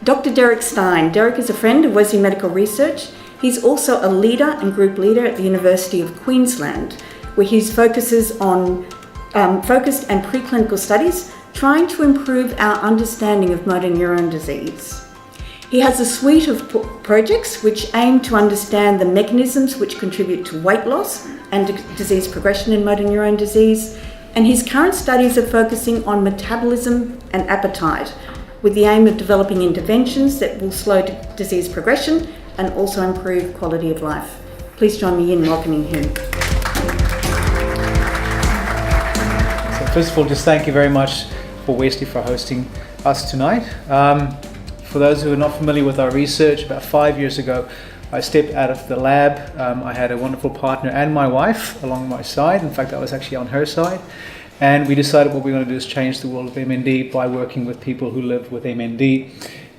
Dr. Frederik Steyn. Derek is a friend of Wesley Medical Research. He's also a leader and group leader at the University of Queensland, where he focuses on focused and preclinical studies trying to improve our understanding of motor neurone disease. He has a suite of projects which aim to understand the mechanisms which contribute to weight loss and disease progression in motor neurone disease, and his current studies are focusing on metabolism and appetite, with the aim of developing interventions that will slow disease progression and also improve quality of life. Please join me in welcoming him. So first of all, just thank you very much for Wesley for hosting us tonight. For those who are not familiar with our research, about 5 years ago, I stepped out of the lab. I had a wonderful partner and my wife along my side. In fact, I was actually on her side. And we decided what we're going to do is change the world of MND by working with people who live with MND.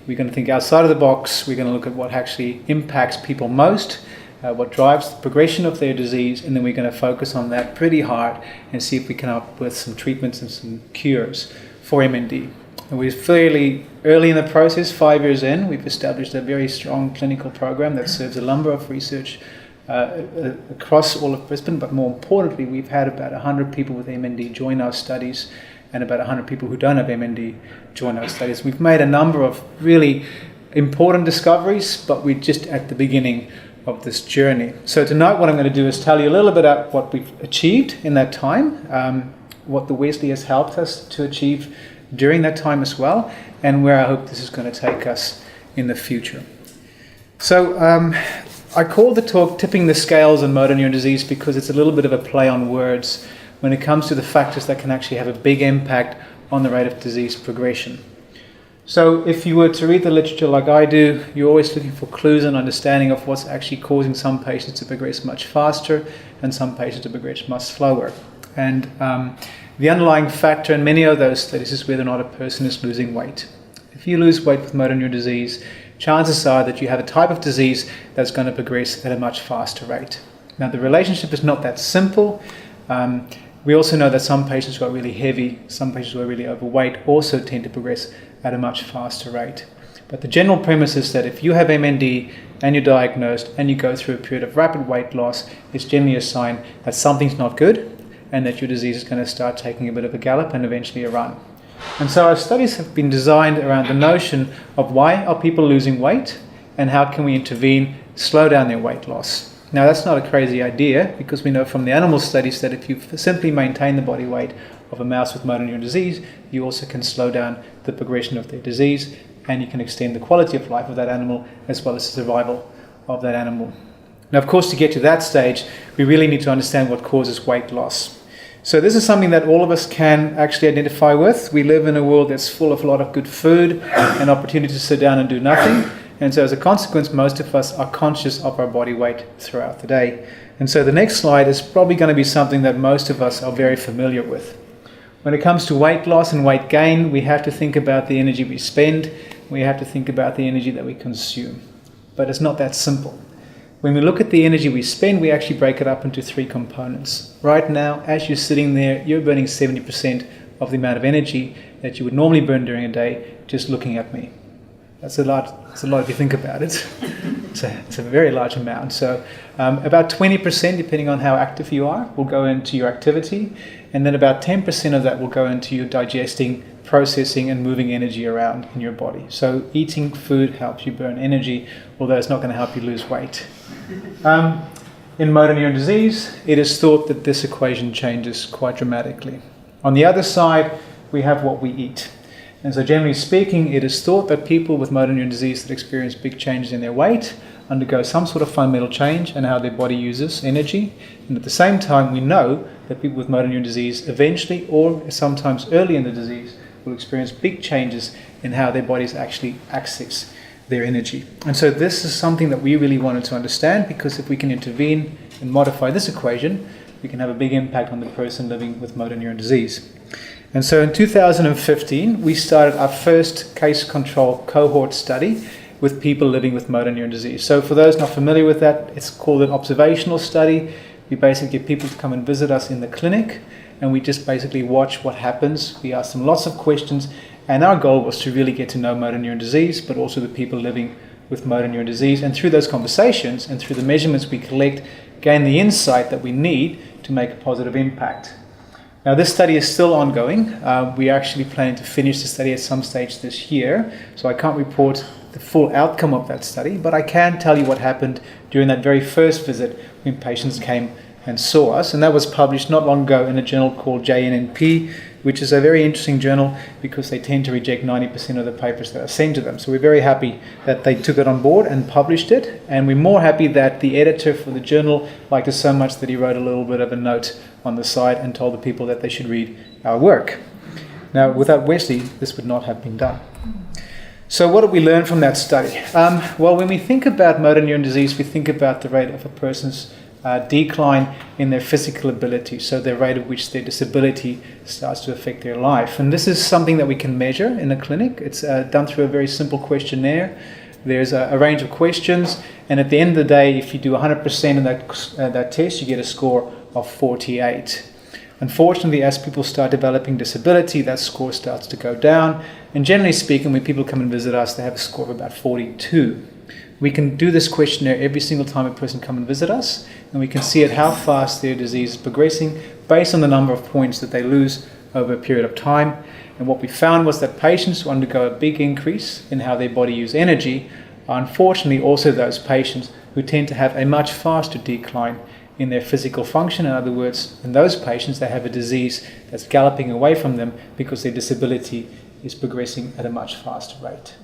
We're going to think outside of the box. We're going to look at what actually impacts people most, what drives the progression of their disease, and then we're going to focus on that pretty hard and see if we can come up with some treatments and some cures for MND. And we're fairly early in the process, 5 years in. We've established a very strong clinical program that serves a number of research across all of Brisbane, but more importantly, we've had about 100 people with MND join our studies and about 100 people who don't have MND join our studies. We've made a number of really important discoveries, but we're just at the beginning of this journey. So tonight what I'm going to do is tell you a little bit about what we've achieved in that time, what the Wesley has helped us to achieve during that time as well, and where I hope this is going to take us in the future. So I call the talk Tipping the Scales in Motor Neurone Disease because it's a little bit of a play on words when it comes to the factors that can actually have a big impact on the rate of disease progression. So if you were to read the literature like I do, you're always looking for clues and understanding of what's actually causing some patients to progress much faster and some patients to progress much slower. And the underlying factor in many of those studies is whether or not a person is losing weight. If you lose weight with motor neurone disease, chances are that you have a type of disease that's going to progress at a much faster rate. Now, the relationship is not that simple. We also know that some patients who are really heavy, some patients who are really overweight also tend to progress at a much faster rate. But the general premise is that if you have MND and you're diagnosed and you go through a period of rapid weight loss, it's generally a sign that something's not good and that your disease is going to start taking a bit of a gallop and eventually a run. And so our studies have been designed around the notion of why are people losing weight and how can we intervene, slow down their weight loss. Now that's not a crazy idea because we know from the animal studies that if you simply maintain the body weight of a mouse with motor neurone disease, you also can slow down the progression of their disease and you can extend the quality of life of that animal as well as the survival of that animal. Now of course to get to that stage, we really need to understand what causes weight loss. So this is something that all of us can actually identify with. We live in a world that's full of a lot of good food and opportunity to sit down and do nothing. And so as a consequence, most of us are conscious of our body weight throughout the day. And so the next slide is probably going to be something that most of us are very familiar with. When it comes to weight loss and weight gain, we have to think about the energy we spend. We have to think about the energy that we consume. But it's not that simple. When we look at the energy we spend, we actually break it up into three components. Right now, as you're sitting there, you're burning 70% of the amount of energy that you would normally burn during a day just looking at me. That's a lot if you think about it. It's a very large amount. So about 20%, depending on how active you are, will go into your activity. And then about 10% of that will go into your digesting, processing, and moving energy around in your body. So eating food helps you burn energy, although it's not going to help you lose weight. In motor neurone disease, it is thought that this equation changes quite dramatically. On the other side, we have what we eat. And so generally speaking, it is thought that people with motor neurone disease that experience big changes in their weight undergo some sort of fundamental change in how their body uses energy. And at the same time, we know that people with motor neurone disease eventually, or sometimes early in the disease, will experience big changes in how their bodies actually access their energy. And so this is something that we really wanted to understand, because if we can intervene and modify this equation, we can have a big impact on the person living with motor neurone disease. And so in 2015, we started our first case control cohort study with people living with motor neurone disease. So for those not familiar with that, it's called an observational study. We basically get people to come and visit us in the clinic, and we just basically watch what happens. We ask them lots of questions, And our goal was to really get to know motor neuron disease, but also the people living with motor neuron disease. And through those conversations and through the measurements we collect, gain the insight that we need to make a positive impact. Now, this study is still ongoing. We are actually planning to finish the study at some stage this year, so I can't report the full outcome of that study, but I can tell you what happened during that very first visit when patients came and saw us, and that was published not long ago in a journal called JNNP, which is a very interesting journal because they tend to reject 90% of the papers that are sent to them. So we're very happy that they took it on board and published it, and we're more happy that the editor for the journal liked it so much that he wrote a little bit of a note on the side and told the people that they should read our work. Now, without Wesley, this would not have been done. So what did we learn from that study? Well, when we think about motor neuron disease, we think about the rate of a person's decline in their physical ability, so the rate at which their disability starts to affect their life. And this is something that we can measure in a clinic. It's done through a very simple questionnaire. There's a range of questions, and at the end of the day, if you do 100% of that test, you get a score of 48. Unfortunately, as people start developing disability, that score starts to go down, and generally speaking, when people come and visit us, they have a score of about 42. We can do this questionnaire every single time a person comes and visit us, and we can see at how fast their disease is progressing based on the number of points that they lose over a period of time. And what we found was that patients who undergo a big increase in how their body uses energy are unfortunately also those patients who tend to have a much faster decline in their physical function. In other words, in those patients, they have a disease that's galloping away from them because their disability is progressing at a much faster rate.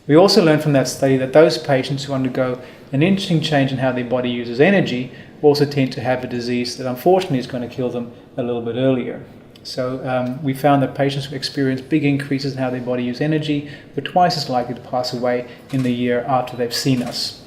We also learned from that study that those patients who undergo an interesting change in how their body uses energy also tend to have a disease that unfortunately is going to kill them a little bit earlier. So we found that patients who experience big increases in how their body uses energy were twice as likely to pass away in the year after they've seen us.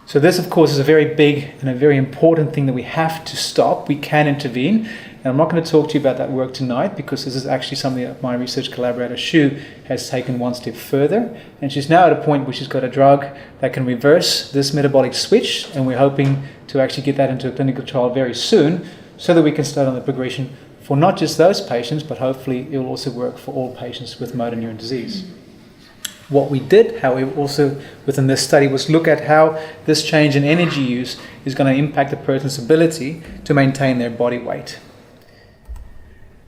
So this, of course, is a very big and a very important thing that we have to stop. We can intervene. And I'm not going to talk to you about that work tonight because this is actually something that my research collaborator, Shu, has taken one step further. And she's now at a point where she's got a drug that can reverse this metabolic switch. And we're hoping to actually get that into a clinical trial very soon so that we can start on the progression for not just those patients, but hopefully it will also work for all patients with motor neuron disease. What we did, however, also within this study was look at how this change in energy use is going to impact a person's ability to maintain their body weight.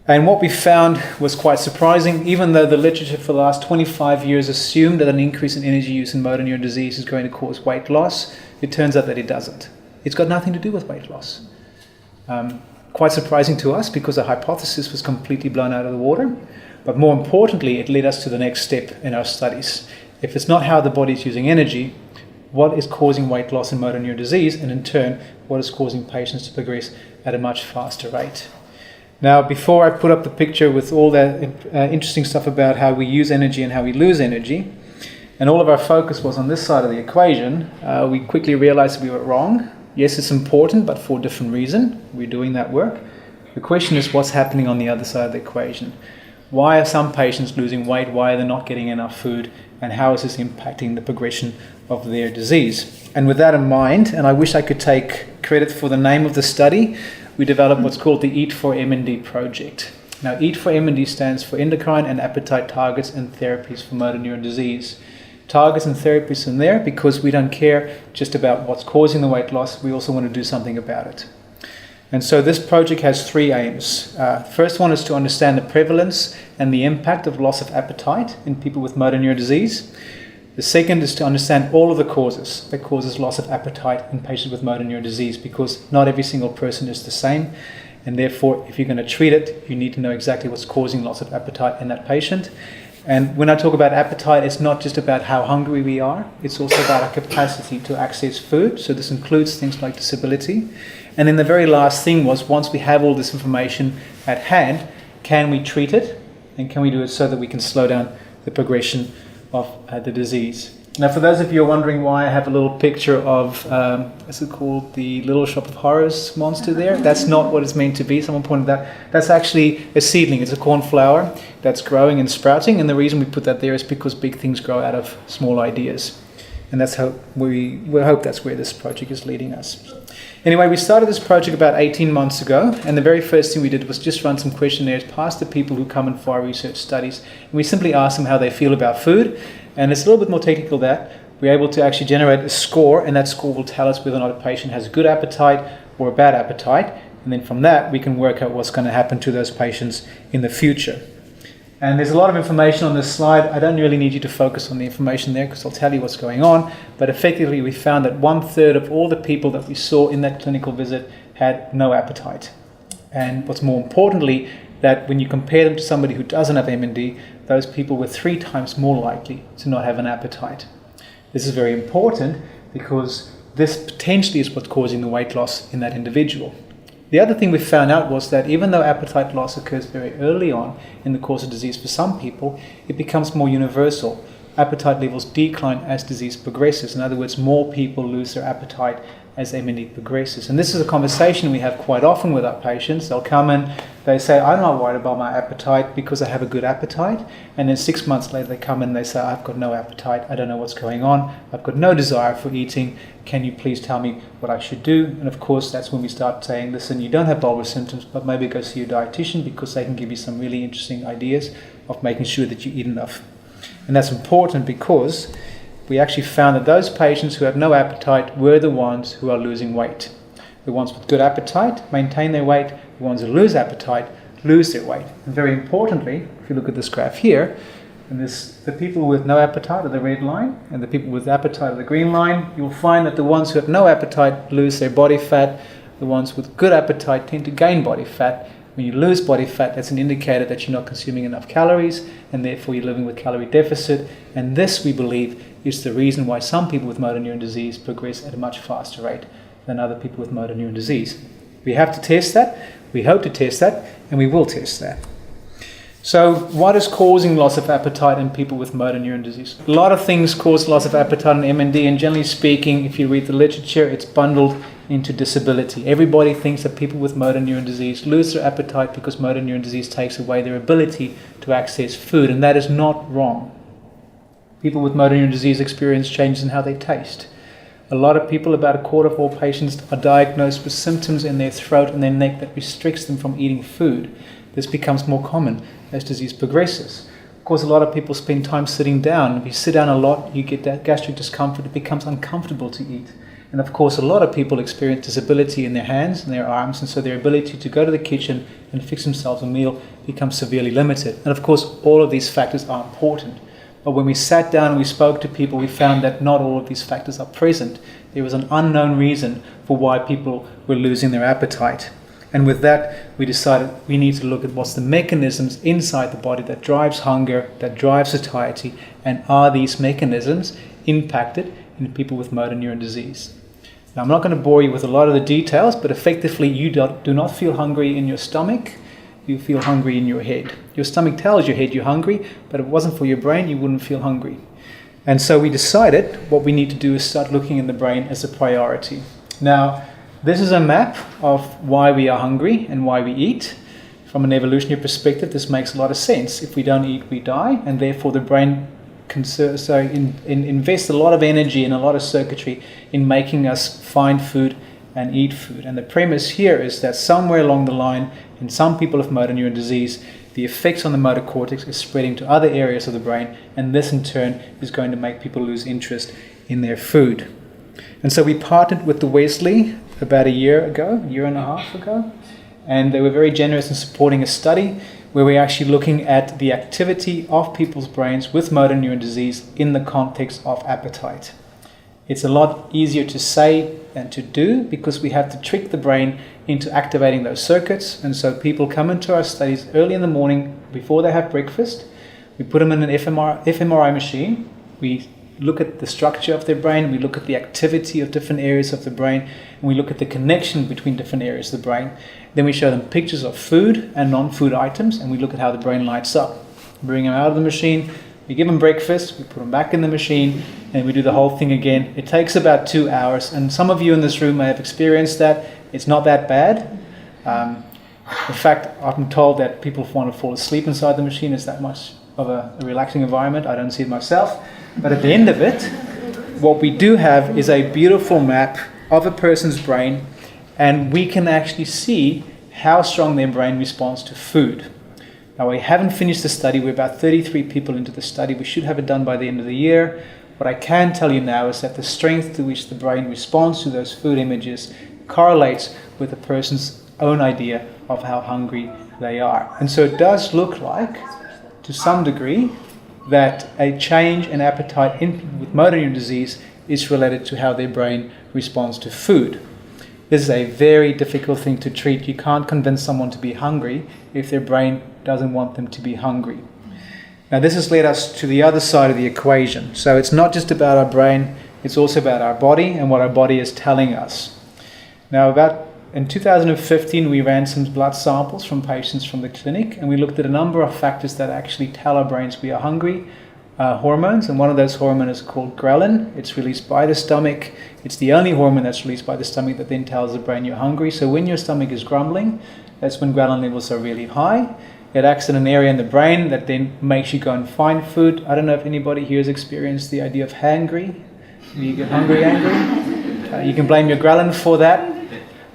And what we found was quite surprising. Even though the literature for the last 25 years assumed that an increase in energy use in motor neuron disease is going to cause weight loss, it turns out that it doesn't. It's got nothing to do with weight loss. Quite surprising to us because the hypothesis was completely blown out of the water. But more importantly, it led us to the next step in our studies. If it's not how the body is using energy, what is causing weight loss in motor neuron disease, and in turn, what is causing patients to progress at a much faster rate? Now, before I put up the picture with all that interesting stuff about how we use energy and how we lose energy, and all of our focus was on this side of the equation, we quickly realized we were wrong. Yes, it's important, but for a different reason. We're doing that work. The question is what's happening on the other side of the equation. Why are some patients losing weight? Why are they not getting enough food? And how is this impacting the progression of their disease? And with that in mind, and I wish I could take credit for the name of the study, we developed what's called the Eat for MND project. Now, Eat for MND stands for Endocrine and Appetite Targets and Therapies for Motor Neuron Disease. Targets and therapies in there because we don't care just about what's causing the weight loss, we also want to do something about it. And so this project has three aims. First one is to understand the prevalence and the impact of loss of appetite in people with motor neuron disease. The second is to understand all of the causes that causes loss of appetite in patients with motor neuron disease, because not every single person is the same. And therefore, if you're going to treat it, you need to know exactly what's causing loss of appetite in that patient. And when I talk about appetite, it's not just about how hungry we are. It's also about our capacity to access food. So this includes things like disability. And then the very last thing was, once we have all this information at hand, can we treat it? And can we do it so that we can slow down the progression of the disease? Now, for those of you who are wondering why I have a little picture of, what's it called, the Little Shop of Horrors monster there, that's not what it's meant to be. Someone pointed that. That's actually a seedling. It's a cornflower that's growing and sprouting, and the reason we put that there is because big things grow out of small ideas. And that's how we hope that's where this project is leading us. Anyway, we started this project about 18 months ago, and the very first thing we did was just run some questionnaires past the people who come in for our research studies, and we simply asked them how they feel about food. And it's a little bit more technical than that. We're able to actually generate a score, and that score will tell us whether or not a patient has a good appetite or a bad appetite, and then from that we can work out what's going to happen to those patients in the future. And there's a lot of information on this slide. I don't really need you to focus on the information there because I'll tell you what's going on. But effectively, we found that 1/3 of all the people that we saw in that clinical visit had no appetite. And what's more importantly, that when you compare them to somebody who doesn't have MND, those people were 3 times more likely to not have an appetite. This is very important because this potentially is what's causing the weight loss in that individual. The other thing we found out was that even though appetite loss occurs very early on in the course of disease for some people, it becomes more universal. Appetite levels decline as disease progresses. In other words, more people lose their appetite as MND progresses. And this is a conversation we have quite often with our patients. They'll come in, they say, I'm not worried about my appetite because I have a good appetite. And then 6 months later they come in and they say, I've got no appetite, I don't know what's going on, I've got no desire for eating, can you please tell me what I should do? And of course that's when we start saying, listen, you don't have bulbar symptoms, but maybe go see your dietitian because they can give you some really interesting ideas of making sure that you eat enough. And that's important because we actually found that those patients who have no appetite were the ones who are losing weight. The ones with good appetite maintain their weight, the ones who lose appetite lose their weight. And very importantly, if you look at this graph here, and the people with no appetite are the red line, and the people with appetite are the green line, you'll find that the ones who have no appetite lose their body fat, the ones with good appetite tend to gain body fat. When you lose body fat, that's an indicator that you're not consuming enough calories, and therefore you're living with calorie deficit. And this, we believe, is the reason why some people with motor neuron disease progress at a much faster rate than other people with motor neuron disease. We have to test that, we hope to test that, and we will test that. So what is causing loss of appetite in people with motor neuron disease? A lot of things cause loss of appetite in MND, and generally speaking, if you read the literature, it's bundled into disability. Everybody thinks that people with motor neuron disease lose their appetite because motor neuron disease takes away their ability to access food, and that is not wrong. People with motor neuron disease experience changes in how they taste. A lot of people, about 1/4 of all patients, are diagnosed with symptoms in their throat and their neck that restricts them from eating food. This becomes more common as disease progresses. Of course, a lot of people spend time sitting down. If you sit down a lot, you get that gastric discomfort. It becomes uncomfortable to eat. And of course, a lot of people experience disability in their hands and their arms, and so their ability to go to the kitchen and fix themselves a meal becomes severely limited. And of course, all of these factors are important. But when we sat down and we spoke to people, we found that not all of these factors are present. There was an unknown reason for why people were losing their appetite. And with that, we decided we need to look at what's the mechanisms inside the body that drives hunger, that drives satiety, and are these mechanisms impacted in people with motor neuron disease. Now, I'm not going to bore you with a lot of the details, but effectively you do not feel hungry in your stomach, you feel hungry in your head. Your stomach tells your head you're hungry, but if it wasn't for your brain, you wouldn't feel hungry. And so we decided what we need to do is start looking in the brain as a priority. Now, this is a map of why we are hungry and why we eat. From an evolutionary perspective, this makes a lot of sense. If we don't eat, we die, and therefore the brain invest a lot of energy and a lot of circuitry in making us find food and eat food. And the premise here is that somewhere along the line, in some people with motor neuron disease, the effects on the motor cortex is spreading to other areas of the brain, and this in turn is going to make people lose interest in their food. And so we partnered with the Wesley about a year and a half ago, and they were very generous in supporting a study where we're actually looking at the activity of people's brains with motor neuron disease in the context of appetite. It's a lot easier to say than to do because we have to trick the brain into activating those circuits. And so people come into our studies early in the morning before they have breakfast. We put them in an fMRI machine. We look at the structure of their brain, we look at the activity of different areas of the brain, and we look at the connection between different areas of the brain. Then we show them pictures of food and non-food items, and we look at how the brain lights up. We bring them out of the machine, we give them breakfast, we put them back in the machine, and we do the whole thing again. It takes about 2 hours, and some of you in this room may have experienced that. It's not that bad. In fact, I'm told that people want to fall asleep inside the machine. It's that much of a relaxing environment. I don't see it myself. But at the end of it, what we do have is a beautiful map of a person's brain, and we can actually see how strong their brain responds to food. Now, we haven't finished the study. We're about 33 people into the study. We should have it done by the end of the year. What I can tell you now is that the strength to which the brain responds to those food images correlates with a person's own idea of how hungry they are. And so it does look like, to some degree, that a change in appetite with motor neuron disease is related to how their brain responds to food. This is a very difficult thing to treat. You can't convince someone to be hungry if their brain doesn't want them to be hungry. Now, this has led us to the other side of the equation. So it's not just about our brain, it's also about our body and what our body is telling us. Now, in 2015, we ran some blood samples from patients from the clinic, and we looked at a number of factors that actually tell our brains we are hungry, hormones, and one of those hormones is called ghrelin. It's released by the stomach. It's the only hormone that's released by the stomach that then tells the brain you're hungry. So when your stomach is grumbling, that's when ghrelin levels are really high. It acts in an area in the brain that then makes you go and find food. I don't know if anybody here has experienced the idea of hangry. You get hungry, angry. You can blame your ghrelin for that.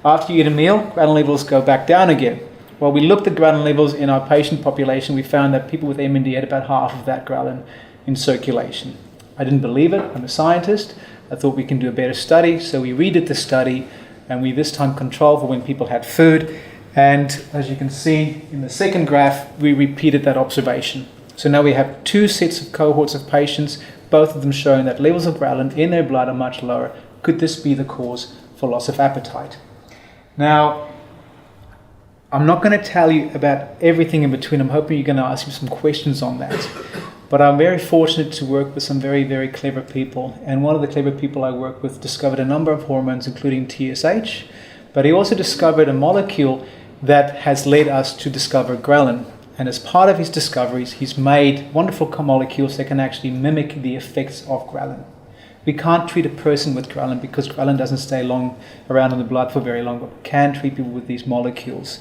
After you eat a meal, ghrelin levels go back down again. Well, we looked at ghrelin levels in our patient population. We found that people with MND had about half of that ghrelin in circulation. I didn't believe it. I'm a scientist. I thought we can do a better study. So we redid the study, and we this time controlled for when people had food. And as you can see in the second graph, we repeated that observation. So now we have two sets of cohorts of patients, both of them showing that levels of ghrelin in their blood are much lower. Could this be the cause for loss of appetite? Now, I'm not going to tell you about everything in between. I'm hoping you're going to ask me some questions on that. But I'm very fortunate to work with some very, very clever people. And one of the clever people I work with discovered a number of hormones, including TSH. But he also discovered a molecule that has led us to discover ghrelin. And as part of his discoveries, he's made wonderful molecules that can actually mimic the effects of ghrelin. We can't treat a person with ghrelin because ghrelin doesn't stay around in the blood for very long, but we can treat people with these molecules.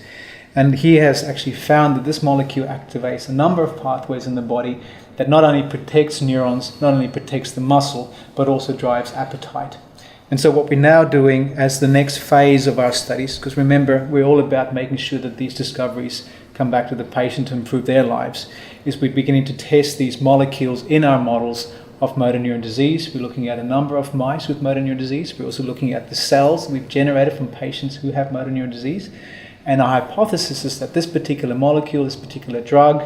And he has actually found that this molecule activates a number of pathways in the body that not only protects neurons, not only protects the muscle, but also drives appetite. And so what we're now doing as the next phase of our studies, because remember, we're all about making sure that these discoveries come back to the patient to improve their lives, is we're beginning to test these molecules in our models of motor neuron disease. We're looking at a number of mice with motor neuron disease. We're also looking at the cells we've generated from patients who have motor neuron disease. And our hypothesis is that this particular molecule, this particular drug,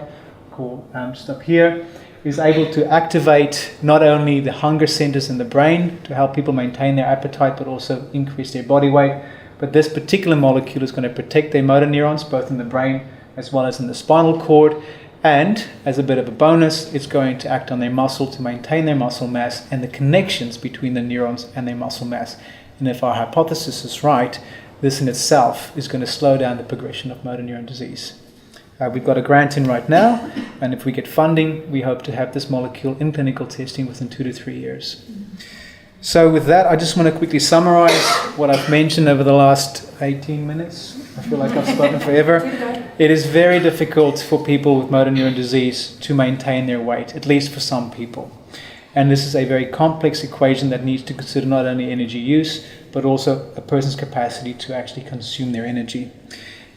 called just up here, is able to activate not only the hunger centers in the brain to help people maintain their appetite, but also increase their body weight. But this particular molecule is going to protect their motor neurons, both in the brain as well as in the spinal cord. And as a bit of a bonus, it's going to act on their muscle to maintain their muscle mass and the connections between the neurons and their muscle mass. And if our hypothesis is right, this in itself is going to slow down the progression of motor neuron disease. We've got a grant in right now, and if we get funding, we hope to have this molecule in clinical testing within 2 to 3 years. So with that, I just want to quickly summarize what I've mentioned over the last 18 minutes. I feel like I've spoken forever. It is very difficult for people with motor neuron disease to maintain their weight, at least for some people. And this is a very complex equation that needs to consider not only energy use, but also a person's capacity to actually consume their energy.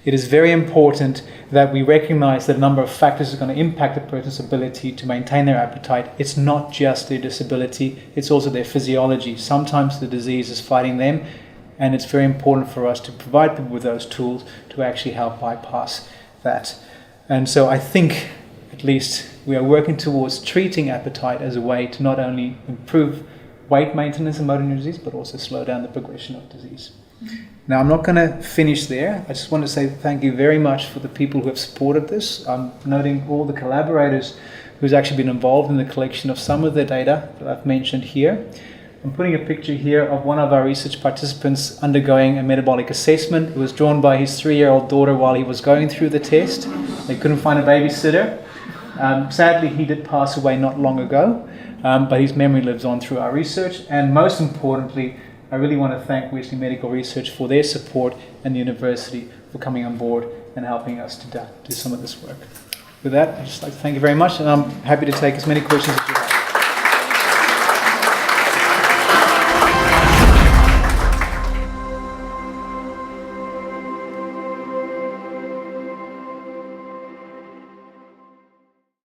It is very important that we recognize that a number of factors are going to impact a person's ability to maintain their appetite. It's not just their disability, it's also their physiology. Sometimes the disease is fighting them, and it's very important for us to provide people with those tools to actually help bypass that. And so I think, at least, we are working towards treating appetite as a way to not only improve weight maintenance in motor neuron disease, but also slow down the progression of disease. Now, I'm not going to finish there. I just want to say thank you very much for the people who have supported this. I'm noting all the collaborators who's actually been involved in the collection of some of the data that I've mentioned here. I'm putting a picture here of one of our research participants undergoing a metabolic assessment. It was drawn by his 3-year-old daughter while he was going through the test. They couldn't find a babysitter. Sadly, he did pass away not long ago, but his memory lives on through our research. And most importantly, I really want to thank Wesley Medical Research for their support and the university for coming on board and helping us to do some of this work. With that, I'd just like to thank you very much, and I'm happy to take as many questions as you have.